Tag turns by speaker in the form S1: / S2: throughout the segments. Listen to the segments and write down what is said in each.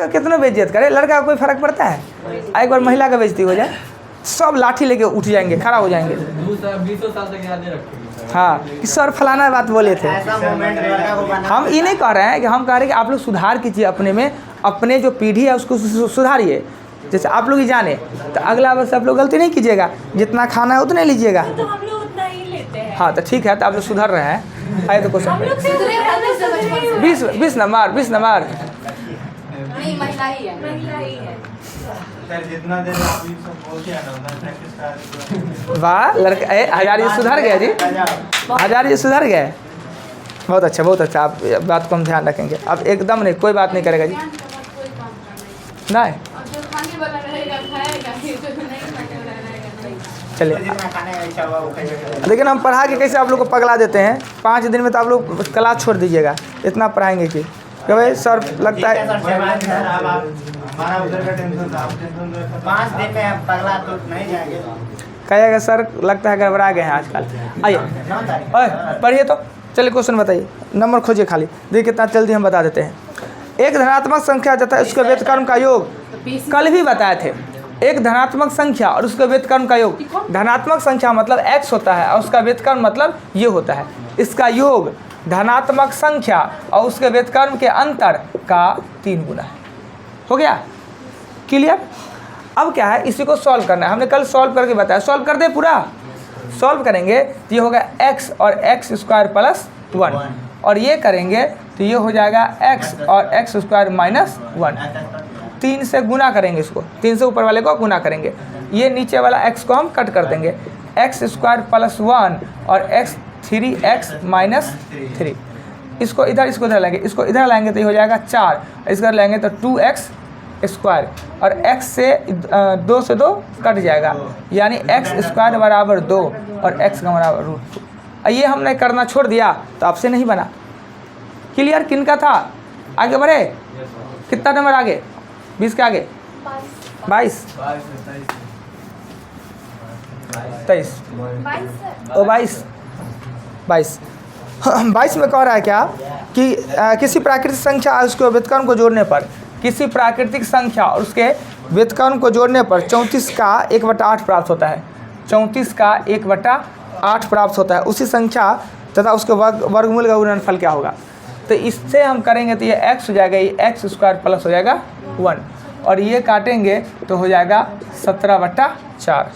S1: कितना बेइज्जत करे, लड़का को कोई फर्क पड़ता है? एक बार महिला का बेइज्जती हो जाए सब लाठी लेके उठ जाएंगे, खड़ा हो जाएंगे।
S2: 20 साल तक याद रखेंगे।
S1: हाँ कि सर फलाना बात बोले थे। हम ये नहीं कह रहे हैं कि हम कह रहे हैं कि आप लोग सुधार कीजिए अपने में, अपने जो पीढ़ी है उसको सुधारिए। जैसे आप लोग ही जाने तो अगला वर्ष आप लोग गलती नहीं कीजिएगा, जितना खाना है उतना लीजिएगा।
S3: तो हम लोग उतना ही लेते हैं।
S1: हाँ तो ठीक है, तो आप लोग सुधर रहे हैं। आइए तो क्वेश्चन 20 नंबर
S4: नहीं, महिला ही है।
S3: महिला ही है।
S2: जितना देर आप ये सब बोलते हैं ना उतना प्रैक्टिस कर।
S1: वाह लड़का, हजार ये सुधर गया जी, हजार ये सुधर गया। बहुत अच्छा बहुत अच्छा, आप बात को हम ध्यान रखेंगे। अब एकदम नहीं, कोई बात नहीं करेगा जी, नहीं चलिए। लेकिन हम पढ़ा के कैसे आप लोग को पगला देते हैं, 5 दिन में तो आप लोग क्लास छोड़ दीजिएगा, इतना पढ़ाएंगे कि भाई सर लगता है
S2: हमारा उधर का टेंशन था, आप टेंशन तो
S5: 5 दिन में आप पगला तो नहीं जाएंगे।
S1: कहेगा सर लगता है गड़बड़ा गए हैं आजकल। आइए पढ़िए तो, चलिए क्वेश्चन बताइए, नंबर खोजिए खाली, देखिए कितना जल्दी हम बता देते हैं। एक धनात्मक संख्या तथा उसके व्युत्क्रम का योग, कल भी बताए थे। एक धनात्मक संख्या और उसके व्युत्क्रम का योग, धनात्मक संख्या मतलब x होता है और उसका व्युत्क्रम मतलब ये होता है। इसका योग धनात्मक संख्या और उसके व्युत्क्रम के अंतर का 3 गुना है। हो गया क्लियर? अब क्या है, इसी को सॉल्व करना है। हमने कल सॉल्व करके बताया, सॉल्व कर दे पूरा। सॉल्व करेंगे तो ये होगा x और x स्क्वायर प्लस 1, और ये करेंगे तो ये हो जाएगा x और x स्क्वायर माइनस 1। 3 से गुना करेंगे, इसको 3 से ऊपर वाले को गुना करेंगे, ये नीचे वाला x को हम कट कर देंगे। x स्क्वायर प्लस 1 और x 3x माइनस 3, इसको इधर लाएंगे, इसको इधर लाएंगे तो ये हो जाएगा 4, इसको लाएंगे तो 2x स्क्वायर, और x से 2 से 2 कट जाएगा, यानी x स्क्वायर बराबर 2 और x का बराबर √2। ये हमने करना छोड़ दिया तो आपसे नहीं बना। क्लियर? किन का था? आगे बढ़े, कितना नंबर आगे? 20 के आगे 22 23 ओ 22 में कह रहा है क्या कि किसी प्राकृतिक संख्या और उसके व्युत्क्रम को जोड़ने पर, किसी प्राकृतिक संख्या और उसके व्युत्क्रम को जोड़ने पर 34 का 1/8 प्राप्त होता है। 34 का 1/8 प्राप्त होता है। उसी संख्या तथा उसके वर्गमूल का गुणनफल क्या होगा? तो इससे हम करेंगे तो ये x हो जाएगा, ये x स्क्वायर प्लस हो जाएगा 1, और ये काटेंगे तो हो जाएगा 17/4।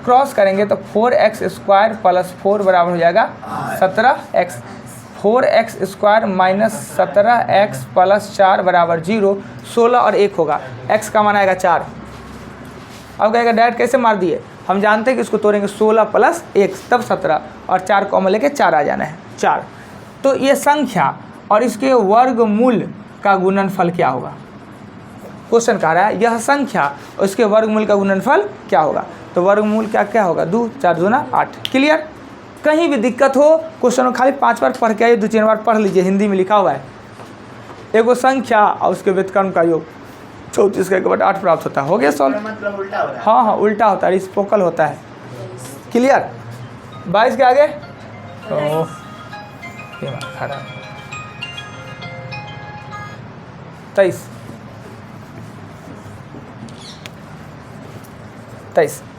S1: क्रॉस करेंगे तो 4x स्क्वायर प्लस 4 बराबर हो जाएगा 17x। 4x square minus 17x plus 4 बराबर 0। 16 और 1 होगा, x का मान आएगा 4। अब कहेगा डैड कैसे मार दिए? हम जानते हैं कि इसको तोड़ेंगे 16 प्लस 1 तब 17, और 4 कॉमन लेके 4 आ जाना है 4। तो ये संख्या और इसके वर्गमूल का गुणनफल क्या होगा? क्वेश्चन कह रहा है यह संख्या और इसके वर्गमूल का गुणनफल क्या होगा? तो वर्गमूल क्या होगा? 2 4 दूना 8। क्लियर? कहीं भी दिक्कत हो क्वेश्चन खाली 5 बार पढ़ के आइए, 2-3 बार पढ़ लीजिए, हिंदी में लिखा हुआ है। एगो संख्या और उसके व्युत्क्रम का योग 34 का 1/8 प्राप्त होता है। हो गया सॉल्व?
S5: मतलब उल्टा हो रहा है।
S1: हाँ उल्टा होता है, रिसिप्रोकल होता है। क्लियर? 22 के आगे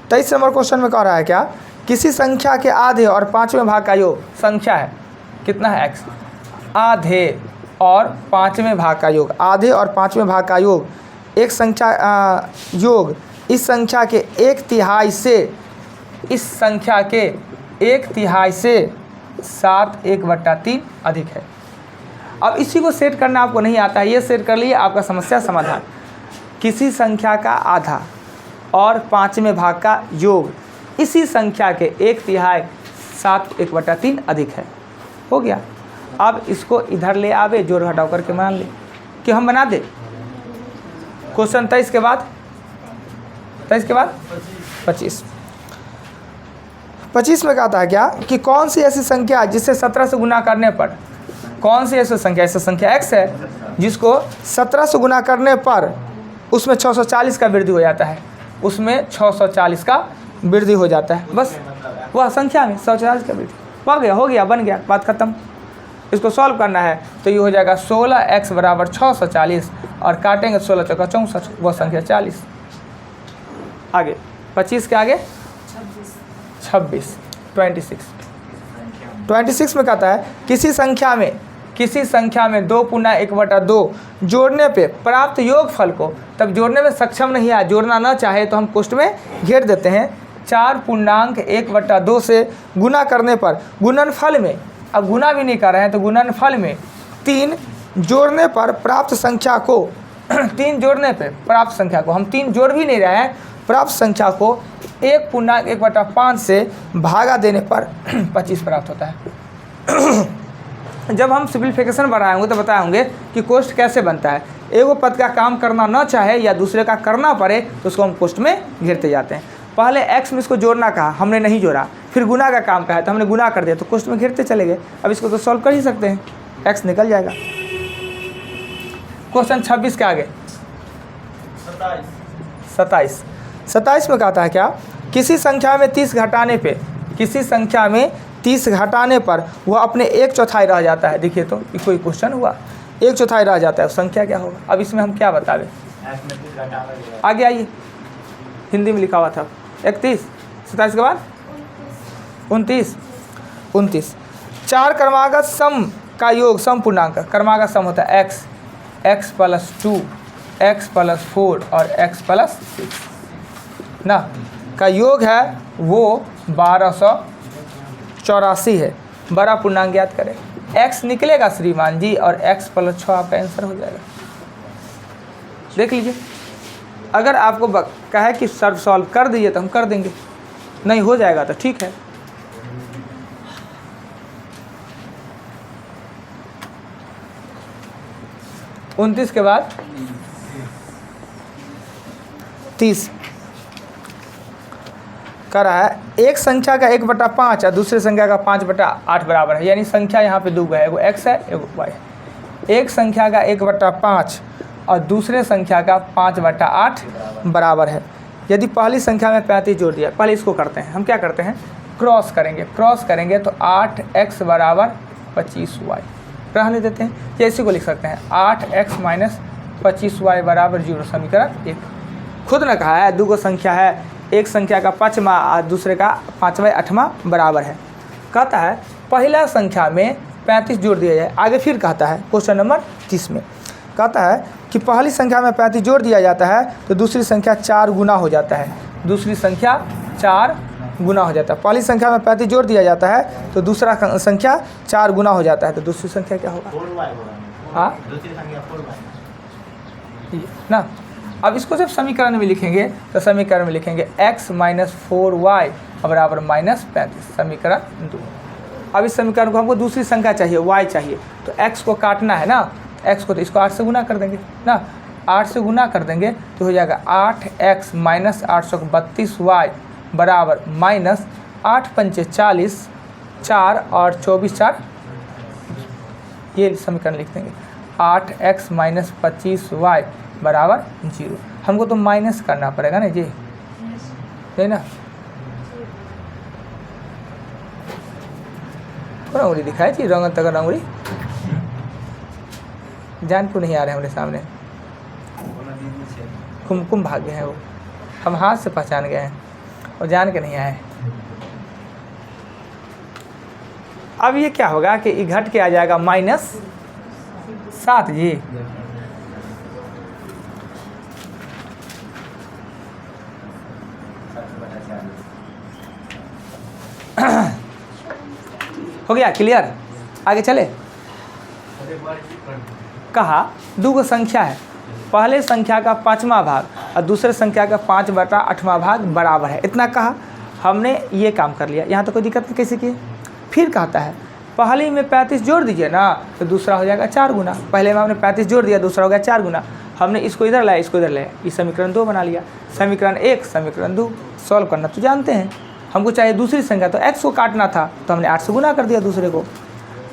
S1: 23 नंबर क्वेश्चन में कह रहा है क्या, किसी संख्या के आधे और 5वें भाग का योग, संख्या है कितना है x, आधे और 5वें भाग का योग, आधे और 5वें भाग का योग, एक संख्या योग इस संख्या के 1/3 से, इस संख्या के 1/3 से 7 1/3 अधिक है। अब इसी को सेट करना आपको नहीं आता है, ये सेट कर लिए आपका समस्या समाधान। किसी संख्या का आधा और 5वें भाग का योग इसी संख्या के 1/3 7 1/3 अधिक है। हो गया। अब इसको इधर ले आवे, जोड़ घटाव करके मान ले कि हम बना दे। क्वेश्चन 23 के बाद 25 में कहता है क्या कि कौन सी ऐसी संख्या जिसे 17 से गुना करने पर, कौन सी ऐसी संख्या x है जिसको 17 से गुना करने पर उसमें 640 का वृद्धि हो जाता है, उसमें 640 का वृद्धि हो जाता है। बस वह संख्या में 640 का वृद्धि हो गया, बन गया, बात खत्म। इसको सॉल्व करना है तो ये हो जाएगा 16x बराबर 640 और काटेंगे 16 चौका 64, वो संख्या 40। आगे 25 के आगे 26 26 में कहता है किसी संख्या में 2 पुनः 1/2 जोड़ने पे प्राप्त योगफल को, तब जोड़ने में सक्षम नहीं है, जोड़ना ना चाहे तो हम कोष्ठ में घेर देते हैं। 4 पूर्णांक 1/2 से गुना करने पर गुणनफल में, अब गुना भी नहीं कर रहे हैं तो गुणनफल में 3 जोड़ने पर प्राप्त संख्या को 3 जोड़ने पे प्राप्त संख्या को, हम 3 जोड़ भी नहीं रहे हैं, प्राप्त संख्या को 1 पूर्णांक 1/5 से भागा देने पर 25 प्राप्त होता है। जब हम सिंप्लीफिकेशन बनाएंगे तो बताएंगे कि कोष्ठ कैसे बनता है। एगो पद का काम करना ना चाहे या दूसरे का करना पड़े तो उसको हम कोष्ठ में घेरते जाते हैं। पहले x में इसको जोड़ना कहा, हमने नहीं जोड़ा, फिर गुना का काम कहा तो हमने गुना कर दिया तो कोष्ठ में घेरते चले गए। अब इसको तो सॉल्व कर ही सकते हैं, x निकल जाएगा। क्वेश्चन 26 के आगे 27 में कहता है क्या, किसी संख्या में 30 घटाने पर वह अपने 1/4 रह जाता है। देखिए तो कोई क्वेश्चन हुआ, 1/4 रह जाता है, संख्या क्या होगा। अब इसमें हम क्या बतावे, आगे आइए, हिंदी में लिखा हुआ था 31, 27 के बाद 29। 4 क्रमागत सम का योग, सम पूर्णांक क्रमागत सम होता है x + 2, x + 4 और x + 6 ना का योग है वो 1284 है। बड़ा पूर्णांक ज्ञात करें, x निकलेगा श्रीमान जी और x + 6 आपका आंसर हो जाएगा। देख लीजिए, अगर आपको कहे कि सर सॉल्व कर दीजिए तो हम कर देंगे, नहीं हो जाएगा तो ठीक है। उनतीस के बाद 30 कर रहा है, एक संख्या का 1/5 और दूसरे संख्या का 5/8 बराबर है, यानी संख्या यहाँ पे दो है, एगो x है एगो y है। एक संख्या का 1/5 और दूसरे संख्या का 5/8 बराबर है। यदि पहली संख्या में 35 जोड़ दिया, पहले इसको करते हैं, हम क्या करते हैं क्रॉस करेंगे तो 8x बराबर 25y रहने देते हैं, या इसी को लिख सकते हैं 8x - 25y बराबर 0। समीकरण 1 खुद ने कहा है, दो संख्या है, एक संख्या का 5वां और दूसरे का 5वां 8वां बराबर है। कहता है पहला संख्या में 35 जोड़ दिया जाए। आगे फिर कहता है क्वेश्चन नंबर 30 में कहता है कि पहली संख्या में 35 जोड़ दिया जाता है तो दूसरी संख्या 4 गुना हो जाता है। दूसरी संख्या 4 गुना हो जाता है। पहली संख्या में 35 जोड़ दिया जाता है तो दूसरा संख्या 4 गुना हो जाता है, तो दूसरी संख्या क्या होगा, हाँ
S5: दूसरी संख्या 4y
S1: ना। अब इसको जब समीकरण में लिखेंगे तो समीकरण में लिखेंगे x - 4y बराबर -35, समीकरण 2। अब इस समीकरण को हमको दूसरी संख्या चाहिए, y चाहिए, तो x को काटना है ना, x को तो इसको 8 से गुना कर देंगे ना, 8 से गुना कर देंगे तो हो जाएगा 8x - 832y बराबर -8 × 5 = 40, 4 और 24 4, ये समीकरण लिख देंगे 8x - 25y बराबर 0। हमको तो माइनस करना पड़ेगा ना जी, है ना। कौन अंगुली दिखाई थी, रंग तक अंगुली जान क्यों नहीं आ रहे हमारे सामने, कुमकुम भाग गए हैं वो, हम हाथ से पहचान गए हैं और जान के नहीं आए। अब ये क्या होगा कि घट के आ जाएगा -7 जी। हो गया क्लियर, आगे चले। कहा दो संख्या है, पहले संख्या का 5वां भाग और दूसरे संख्या का 5/8वां भाग बराबर है, इतना कहा, हमने ये काम कर लिया, यहाँ तो कोई दिक्कत नहीं। कैसे किए, फिर कहता है पहले में 35 जोड़ दीजिए ना तो दूसरा हो जाएगा 4 गुना। पहले में हमने 35 जोड़ दिया, दूसरा हो गया 4 गुना। हमने इसको इधर लाया, इसको इधर लाया, ये समीकरण 2 बना लिया। समीकरण 1 समीकरण 2 सॉल्व करना तो जानते हैं, हमको चाहिए दूसरी संख्या, तो x को काटना था तो हमने 8 से गुना कर दिया दूसरे को।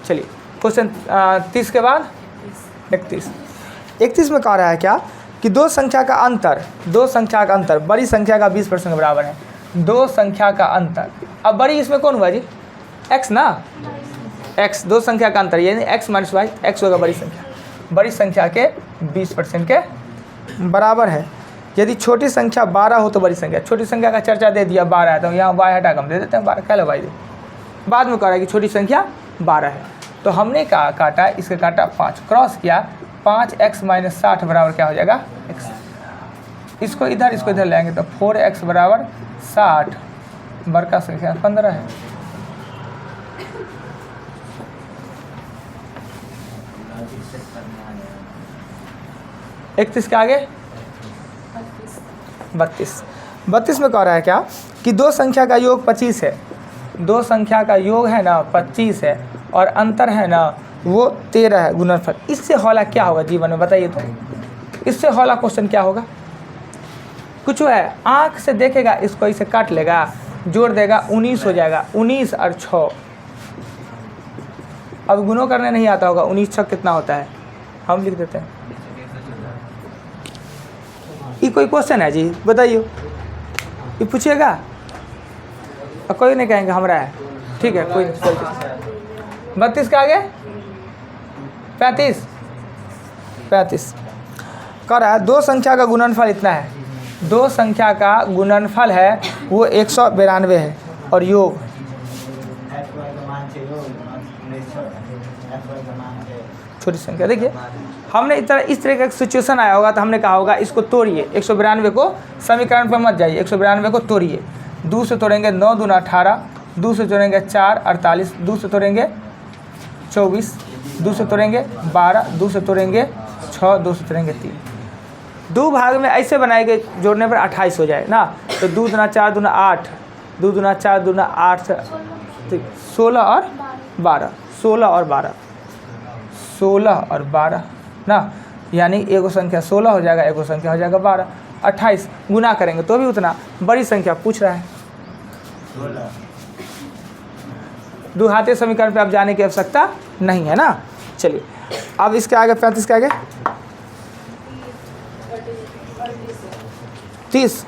S1: चलिए क्वेश्चन 30 के बाद 31 में कह रहा है क्या कि दो संख्या का अंतर बड़ी संख्या का 20% के बराबर है। दो संख्या का अंतर, अब बड़ी इसमें कौन हुआ जी, x ना, x, दो संख्या का अंतर यानी x माइनस वाई, x होगा बड़ी संख्या के 20% के बराबर है। यदि छोटी संख्या 12 हो तो बड़ी संख्या, छोटी संख्या का चर्चा दे दिया 12 है तो यहाँ y हटा कम दे देते हैं 12, क्या लो भाई दे, बाद में कह रहा है कि छोटी संख्या 12 है। तो हमने कहा काटा, इसका काटा 5, क्रॉस किया, 5x माइनस 60 बराबर क्या हो जाएगा x। इसको इधर लाएंगे तो 4x बराबर 60, बड़का संख्या 15 है। इकतीस के आगे 32 में कह रहा है क्या कि दो संख्या का योग 25 है, दो संख्या का योग है ना 25 है और अंतर है ना वो 13 है गुणनफल। इससे हौला क्या होगा जीवन में बताइए तो, इससे हौला क्वेश्चन क्या होगा? कुछ है, आँख से देखेगा इसको, इसे काट लेगा, जोड़ देगा 19 हो जाएगा, 19 और 6। अब गुणों करने नहीं आता होगा, 19 6 कितना होता है, हम लिख देते हैं। ये कोई क्वेश्चन है जी, बताइए, ये पूछिएगा और कोई नहीं कहेंगे हमारा है, ठीक है कोई नहीं। 32 के आगे 35 कह रहा है दो संख्या का गुणनफल इतना है, दो संख्या का गुणनफल है वो 192 है और योग छोटी संख्या। देखिए हमने इस तरह का सिचुएशन आया होगा तो हमने कहा होगा इसको तोड़िए, 192 को समीकरण पर मत जाइए, 192 को तोड़िए। 2 से तोड़ेंगे 9 दूना 18, 2 से तोड़ेंगे 4 48, 2 से तोड़ेंगे 24, 2 से तोड़ेंगे 12, 2 से तोड़ेंगे 6, 2 से तोड़ेंगे 3। दो भाग में ऐसे बनाए गए जोड़ने पर 28 हो जाए ना, तो 2 दूना 4 दूना 8, 2 दूना 4 दूना 8, 16 और 12, 16 और 12, 16 और 12 ना, यानी एगो संख्या 16 हो जाएगा, एगो संख्या हो जाएगा 12। 28 गुना करेंगे तो भी उतना, बड़ी संख्या पूछ रहा है। दुहाते समीकरण पे अब जाने की आवश्यकता नहीं है ना। चलिए अब इसके आगे 35 के आगे 30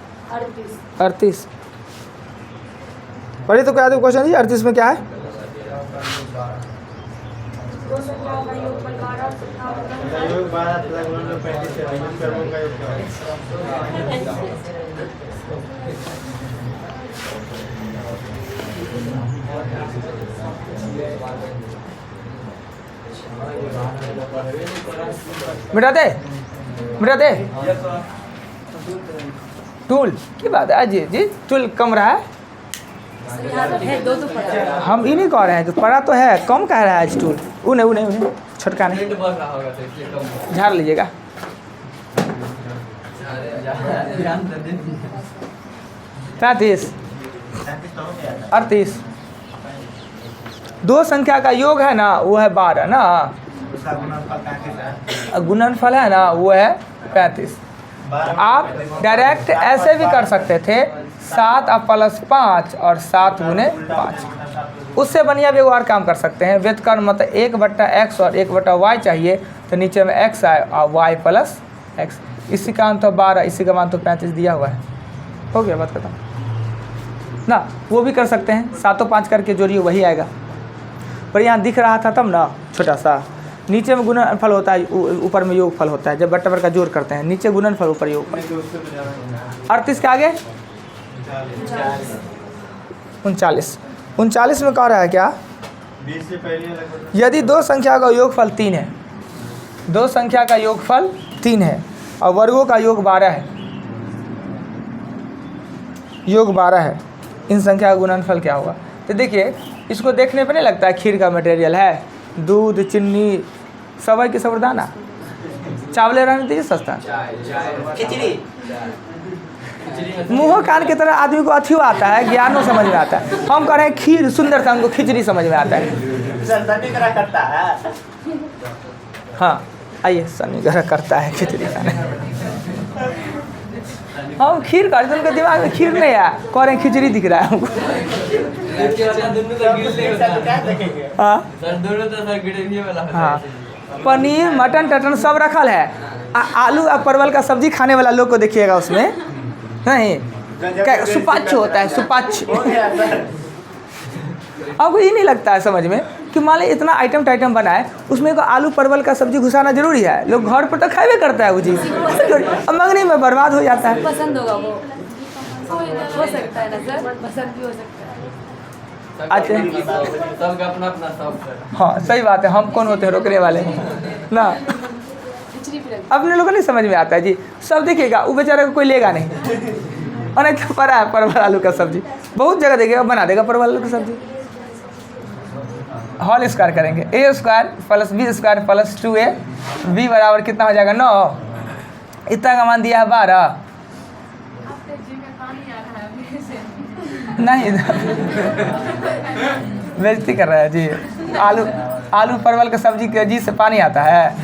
S1: 38 पढ़िए तो क्या दो क्वेश्चन जी। 38 में क्या है?
S2: योग 12 प्लस 35 है, योग कर्मों का योग क्या
S1: मिटा दे टूल की बात है जी, जी टूल कम रहा है, हम ये नहीं कह रहे हैं कि पढ़ा तो है, कम कह रहा है आज टूल। उन्हें छोटका नहीं, झाड़ लीजिएगा। 35 38 दो संख्या का योग है ना वो है 12 ना, गुणनफल है ना वो है 35। आप डायरेक्ट ऐसे भी कर सकते थे 7 प्लस 5 और 7 गुने 5। उससे बढ़िया भी और काम कर सकते हैं। व्युत्क्रम मतलब 1/x और 1/y चाहिए तो नीचे में x आए और y प्लस x। इसी का मान तो 12, इसी का मान तो 35 दिया हुआ है, हो गया बात खत्म ना। वो भी कर सकते हैं, 7 और 5 करके जोड़िए वही आएगा। पर यहाँ दिख रहा था तब ना, छोटा सा नीचे में गुणनफल होता है, ऊपर में योगफल होता है। जब बराबर का जोड़ करते हैं नीचे गुणनफल ऊपर योगफल। 38 के आगे 39 में कह रहा है क्या,
S2: 20 से पहले
S1: यदि दो संख्या का योगफल 3 है, दो संख्या का योगफल 3 है और वर्गों का योग 12 है, योग 12 है, इन संख्या का गुणनफल क्या होगा? तो देखिए इसको देखने पे नहीं लगता है खीर का मटेरियल है, दूध चीनी सब है कि साबुदाना, चावल रहने दीजिए सस्ता,
S5: खिचड़ी
S1: मुँह कान की तरह आदमी को अथियो आता है, ज्ञानों समझ में आता है। हम कह रहे हैं खीर सुंदर था, हमको खिचड़ी समझ में आता है।
S5: सनी तरह करता है।
S1: हाँ आइए, सनी ग्रह करता है खिचड़ी खाने। हम खीर कर उनके दिमाग में खीर नहीं आया, कह रहे हैं खिचड़ी दिख रहा है हमको। हाँ पनीर मटन टटन सब रखल है। आलू और परवल का सब्जी खाने वाला लोग को देखिएगा उसमें नहीं, सुपाच्य होता है, सुपाच्य। आपको ये नहीं लगता है समझ में कि मान ली इतना आइटम टाइटम बना है, उसमें को आलू परवल का सब्जी घुसाना जरूरी है। लोग घर पर तो खाए करता है वो चीज़, अब मंगनी में बर्बाद हो जाता है।
S3: पसंद होगा वो, हो सकता है ना सर, पसंद भी हो सकता है।
S1: अच्छा,
S5: सबका अपना अपना शौक है।
S1: हाँ सही बात है, हम कौन होते हैं रोकने वाले ना। अपने लोगों को नहीं समझ में आता है जी, सब देखिएगा वो बेचारे को कोई लेगा नहीं। और नहीं तो पड़ा है परवल आलू का सब्जी, बहुत जगह देखिएगा बना देगा परवल आलू की सब्जी। होल स्क्वायर करेंगे, a square plus b square plus 2a, b बराबर कितना हो जाएगा 9, इतना का मान दिया है 12। नहीं बेइज्जती कर रहा है जी, आलू परवल का सब्जी के जी से पानी आता है।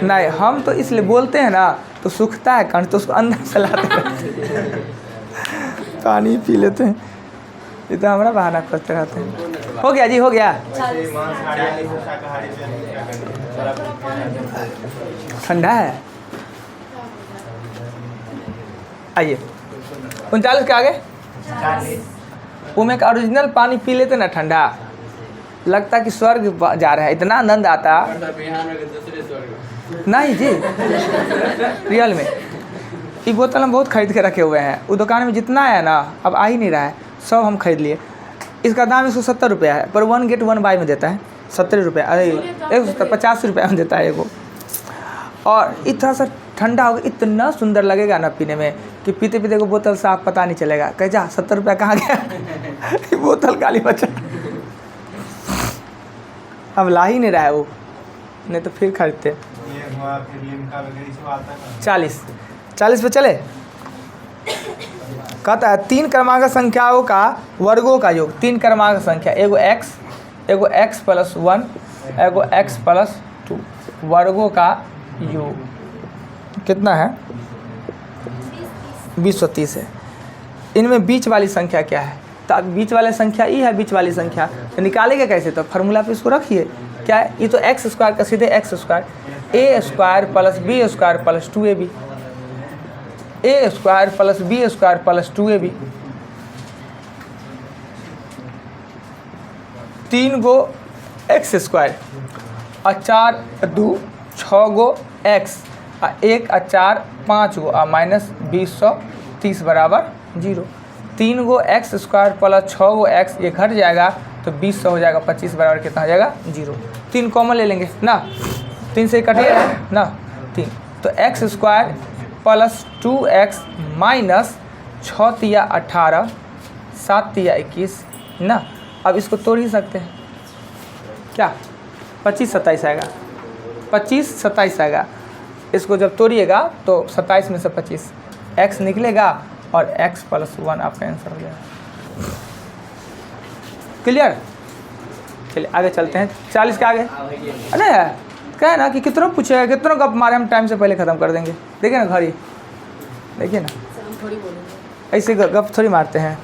S1: नहीं, हम तो इसलिए बोलते हैं ना तो सूखता है कंठ, तो उसको अंदर से लाते हैं, पानी पी लेते हैं। इतना हमारा बहाना करते रहते हैं। हो गया जी, हो गया।
S2: मांसाहारी से शाकाहारी से क्या करेंगे?
S1: ठंडा है, आइए 39 के आगे। वो में का ओरिजिनल पानी पी लेते ना ठंडा, लगता कि स्वर्ग जा रहा है, इतना आनंद आता। नहीं जी, रियल में ये बोतल हम बहुत खरीद के रखे हुए हैं, वो दुकान में जितना है ना अब आ ही नहीं रहा है, सब हम खरीद लिए। इसका दाम 170 रुपया है, पर 1 गेट 1 बाय में देता है 70 रुपया, अरे 150 रुपया में देता है एगो। और इतना सा ठंडा होगा, इतना सुंदर लगेगा ना पीने में कि पीते पीते को बोतल साफ पता नहीं चलेगा, कह जा 70 रुपया कहाँ गया। बोतल खाली बचा, अब ला ही नहीं रहा है वो, नहीं तो फिर खरीदते।
S2: ये हुआ, फिर लिम्का वगैरह सब आता है।
S1: 40 पे चले। कहता है 3 क्रमांक संख्याओं का वर्गों का योग, 3 क्रमांक संख्या, एगो x प्लस 1, एगो x प्लस 2, वर्गों का योग कितना है 230 है। इनमें बीच वाली संख्या क्या है? तो अब बीच वाली संख्या ई है, बीच वाली संख्या तो निकालेंगे कैसे? तो फार्मूला पे इसको रखिए, क्या है ये तो एक्स स्क्वायर का सीधे x square, a square plus b square plus 2ab, a square plus b square plus 2ab, 3 गो एक्स स्क्वायर और 4 2 6 गो एक्स और 1 और 4 5 गो और माइनस 230 बराबर 0। 3 गो एक्स स्क्वायर प्लस 6 गो एक्स, ये घट जाएगा तो 200 हो जाएगा, 25 बराबर कितना हो जाएगा 0। 3 कॉमन ले लेंगे ना, 3 से कटिएगा ना 3, तो x square plus 2x minus 6 तिया 18 7 तिया 21 ना। अब इसको तोड़ ही सकते हैं क्या, 25 27 आएगा, 25 27 आएगा। इसको जब तोड़िएगा तो 27 में से 25 x निकलेगा और x प्लस 1 आपका आंसर हो जाएगा। क्लियर? चलिए आगे चलते हैं, 40 के आगे। अरे क्या है ना कि कितनों पूछेगा, कितनों गप मारे, हम टाइम से पहले ख़त्म कर देंगे। देखिए ना घड़ी, देखिए ना ऐसे गप थोड़ी मारते हैं,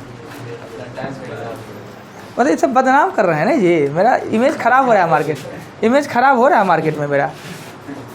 S1: मतलब ये सब बदनाम कर रहे हैं ना जी, मेरा इमेज ख़राब हो रहा है मार्केट, इमेज ख़राब हो रहा है मार्केट में मेरा।